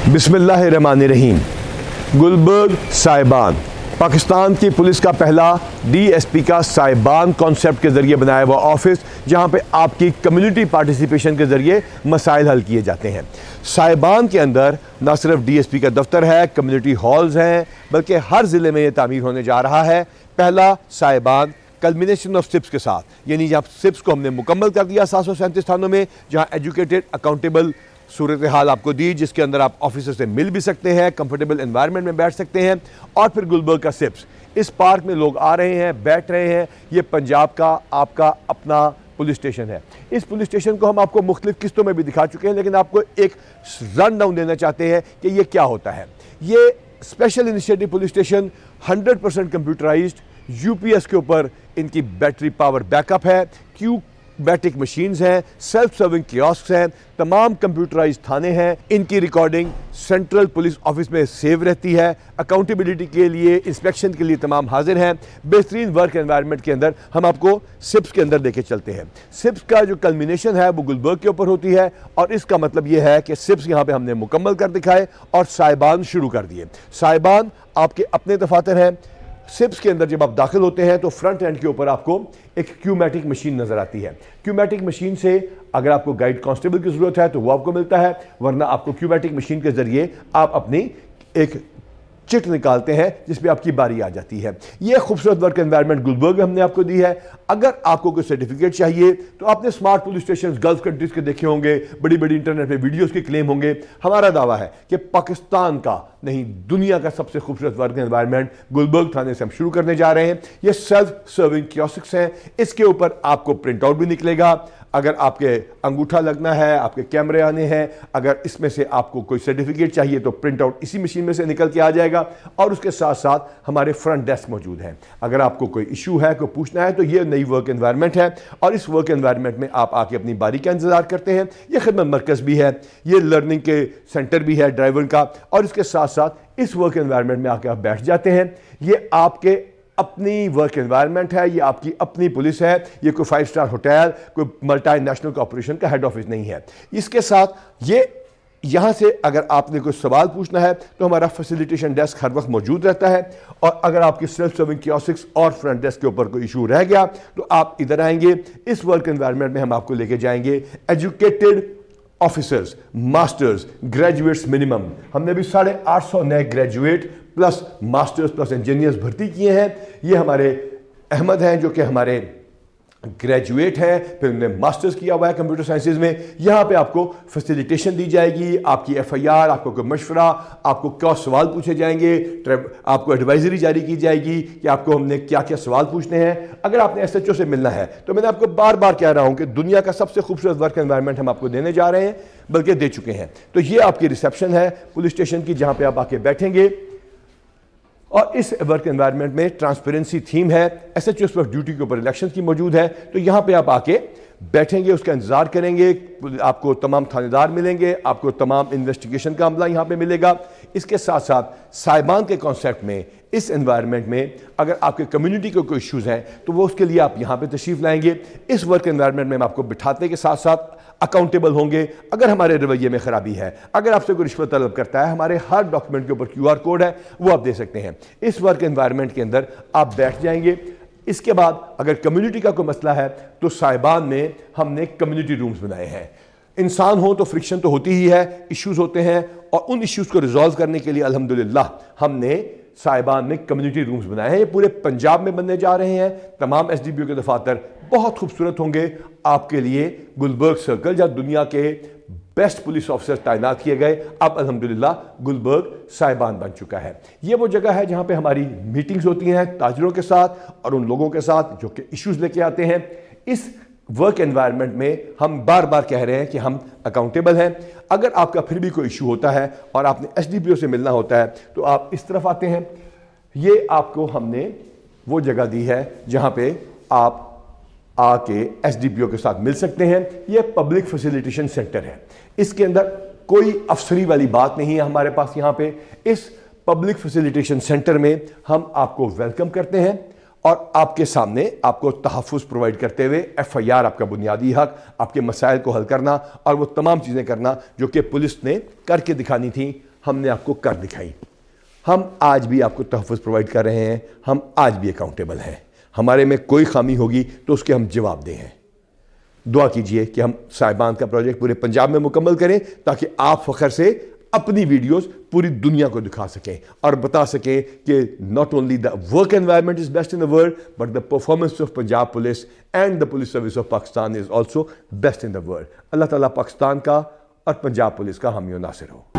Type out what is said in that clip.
बिस्मिल्लाहिर्रहमानिर्रहीम। गुलबर्ग साहिबान पाकिस्तान की पुलिस का पहला DSP का साहिबान कॉन्सेप्ट के ज़रिए बनाया हुआ ऑफिस, जहां पे आपकी कम्युनिटी पार्टिसिपेशन के ज़रिए मसाइल हल किए जाते हैं। साहिबान के अंदर न सिर्फ DSP का दफ्तर है, कम्युनिटी हॉल्स हैं, बल्कि हर ज़िले में ये तामीर होने जा रहा है। पहला साहिबान कल्मिनेशन ऑफ सिप्स के साथ, यानी जहाँ सिप्स को हमने मुकम्मल कर दिया 737 थानों में, जहाँ एजुकेटेड अकाउंटेबल सूरत हाल आपको दी, जिसके अंदर आप ऑफिसर से मिल भी सकते हैं, कंफर्टेबल एनवायरनमेंट में बैठ सकते हैं। और फिर गुलबर्ग का सिप्स, इस पार्क में लोग आ रहे हैं, बैठ रहे हैं। ये पंजाब का आपका अपना पुलिस स्टेशन है। इस पुलिस स्टेशन को हम आपको मुख्तलिफ किस्तों में भी दिखा चुके हैं, लेकिन आपको एक रन डाउन देना चाहते हैं कि ये क्या होता है। ये special initiative police station 100% computerised, UPS के ऊपर इनकी बैटरी पावर बैकअप है, क्यूमैटिक मशीन्स हैं, सेल्फ सर्विंग कियोस्क हैं, तमाम कंप्यूटराइज्ड थाने हैं। इनकी रिकॉर्डिंग सेंट्रल पुलिस ऑफिस में सेव रहती है। अकाउंटेबिलिटी के लिए, इंस्पेक्शन के लिए तमाम हाजिर हैं। बेहतरीन वर्क एनवायरनमेंट के अंदर हम आपको सिप्स के अंदर देके चलते हैं। सिप्स का जो कल्मिनेशन है वो गुलबर्ग के ऊपर होती है, और इसका मतलब ये है कि सिप्स यहाँ पे हमने मुकम्मल कर दिखाए और साहिबान शुरू कर दिए। साहिबान आपके अपने दफातर हैं। सिप्स के अंदर जब आप दाखिल होते हैं तो फ्रंट एंड के ऊपर आपको एक क्यूमैटिक मशीन नजर आती है। क्यूमैटिक मशीन से अगर आपको गाइड कांस्टेबल की जरूरत है तो वो आपको मिलता है, वरना आपको क्यूमैटिक मशीन के जरिए आप अपनी एक चिट निकालते हैं जिसपे आपकी बारी आ जाती है। ये खूबसूरत वर्क एनवायरनमेंट गुलबर्ग हमने आपको दी है। अगर आपको कोई सर्टिफिकेट चाहिए तो आपने smart police station gulf countries के देखे होंगे, बड़ी बड़ी इंटरनेट पे वीडियोस के क्लेम होंगे। हमारा दावा है कि पाकिस्तान का नहीं, दुनिया का सबसे खूबसूरत वर्क एनवायरनमेंट गुलबर्ग थाने से हम शुरू करने जा रहे हैं। ये सेल्फ सर्विंग कियोस्क्स हैं। इसके ऊपर आपको प्रिंट आउट भी निकलेगा। अगर आपके अंगूठा लगना है, आपके कैमरे आने हैं, अगर इसमें से आपको कोई सर्टिफिकेट चाहिए तो प्रिंट आउट इसी मशीन में से निकल के आ जाएगा। और उसके साथ साथ हमारे फ्रंट डेस्क मौजूद हैं। अगर आपको कोई इशू है, कोई पूछना है, तो ये नई वर्क एनवायरनमेंट है, और इस वर्क एनवायरनमेंट में आप आके अपनी बारी का इंतजार करते हैं। ये खिदमत मरकज़ भी है, ये लर्निंग के सेंटर भी है ड्राइवर का, और इसके साथ साथ इस वर्क एनवायरनमेंट में आके आप बैठ जाते हैं। ये आपके अपनी वर्क एनवायरनमेंट है, ये आपकी अपनी पुलिस है। ये कोई 5 स्टार होटल, कोई मल्टी नेशनल कॉर्पोरेशन का हेड ऑफिस नहीं है। इसके साथ ये यहां से अगर आपने कोई सवाल पूछना है तो हमारा फैसिलिटेशन डेस्क हर वक्त मौजूद रहता है। और अगर आपकी सेल्फ सर्विंग कियोस्क्स और फ्रंट डेस्क के ऊपर कोई इशू रह गया तो आप इधर आएंगे। इस वर्क एनवायरनमेंट में हम आपको लेके जाएंगे educated officers, masters, graduates minimum. हमने भी 850 नए graduate plus masters plus engineers भर्ती किए हैं। ये हमारे अहमद हैं जो कि हमारे ग्रेजुएट हैं, फिर उन्होंने मास्टर्स किया हुआ है कंप्यूटर साइंसेज में। यहाँ पे आपको फैसिलिटेशन दी जाएगी, आपकी FIR, आपको कोई मशवरा, आपको क्या सवाल पूछे जाएंगे, आपको एडवाइजरी जारी की जाएगी कि आपको हमने क्या क्या सवाल पूछने हैं। अगर आपने SHO से मिलना है तो मैंने आपको बार बार कह रहा हूँ कि दुनिया का सबसे खूबसूरत वर्क एनवायरनमेंट हम आपको देने जा रहे हैं, बल्कि दे चुके हैं। तो ये आपकी रिसेप्शन है पुलिस स्टेशन की, जहाँ पे आप आके बैठेंगे। और इस वर्क एनवायरनमेंट में ट्रांसपेरेंसी थीम है। SHO पर ड्यूटी के ऊपर इलेक्शन की मौजूद है, तो यहाँ पे आप आके बैठेंगे, उसका इंतजार करेंगे। आपको तमाम थानेदार मिलेंगे, आपको तमाम इन्वेस्टिगेशन का अमला यहाँ पे मिलेगा। इसके साथ साथ साहिबान के कॉन्सेप्ट में, इस एनवायरनमेंट में अगर आपके कम्युनिटी के कोई इश्यूज हैं तो वो उसके लिए आप यहाँ पे तशरीफ लाएंगे। इस वर्क एनवायरनमेंट में हम आपको बिठाने के साथ साथ अकाउंटेबल होंगे। अगर हमारे रवैये में खराबी है, अगर आपसे कोई रिश्वत तलब करता है, हमारे हर डॉक्यूमेंट के ऊपर QR कोड है, वो आप दे सकते हैं। इस वर्क एनवायरनमेंट के अंदर आप बैठ जाएंगे। इसके बाद अगर कम्युनिटी का कोई मसला है तो साहिबान में हमने कम्युनिटी रूम्स बनाए हैं। इंसान हो तो फ्रिक्शन तो होती ही है, इश्यूज होते हैं, और उन इश्यूज को रिजॉल्व करने के लिए अल्हम्दुलिल्लाह हमने साहिबान में कम्युनिटी रूम्स बनाए हैं। ये पूरे पंजाब में बनने जा रहे हैं। तमाम SDPO के दफातर बहुत खूबसूरत होंगे आपके लिए। गुलबर्ग सर्कल, जहाँ दुनिया के बेस्ट पुलिस ऑफिसर तैनात किए गए, अब अल्हम्दुलिल्लाह गुलबर्ग साहिबान बन चुका है। ये वो जगह है जहाँ पे हमारी मीटिंग्स होती हैं ताजरों के साथ और उन लोगों के साथ जो कि इश्यूज लेके आते हैं। इस वर्क एनवायरनमेंट में हम बार बार कह रहे हैं कि हम अकाउंटेबल हैं। अगर आपका फिर भी कोई इशू होता है और आपने SDPO से मिलना होता है तो आप इस तरफ आते हैं। ये आपको हमने वो जगह दी है जहाँ पे आप आके SDPO के साथ मिल सकते हैं। ये पब्लिक फैसिलिटेशन सेंटर है। इसके अंदर कोई अफसरी वाली बात नहीं है हमारे पास। यहाँ पे इस पब्लिक फैसिलिटेशन सेंटर में हम आपको वेलकम करते हैं और आपके सामने आपको तहफ़्फ़ुज़ प्रोवाइड करते हुए FIR, आपका बुनियादी हक, आपके मसाइल को हल करना और वो तमाम चीज़ें करना जो कि पुलिस ने करके दिखानी थी, ہم نے آپ کو کر دکھائی. ہم آج بھی آپ کو تحفظ پرووائڈ کر رہے ہیں. ہم آج بھی اکاؤنٹیبل ہیں. ہمارے میں کوئی خامی ہوگی تو اس کے ہم جواب دیں ہیں. دعا کیجئے کہ ہم سائبان کا پروجیکٹ پورے پنجاب میں مکمل کریں تاکہ آپ فخر سے اپنی ویڈیوز پوری دنیا کو دکھا سکیں اور بتا سکیں کہ not only the work environment is best in the world but the performance of Punjab Police and the Police Service of Pakistan is also best in the world. اللہ تعالیٰ پاکستان کا اور پنجاب پولیس کا حامی و ناصر ہو.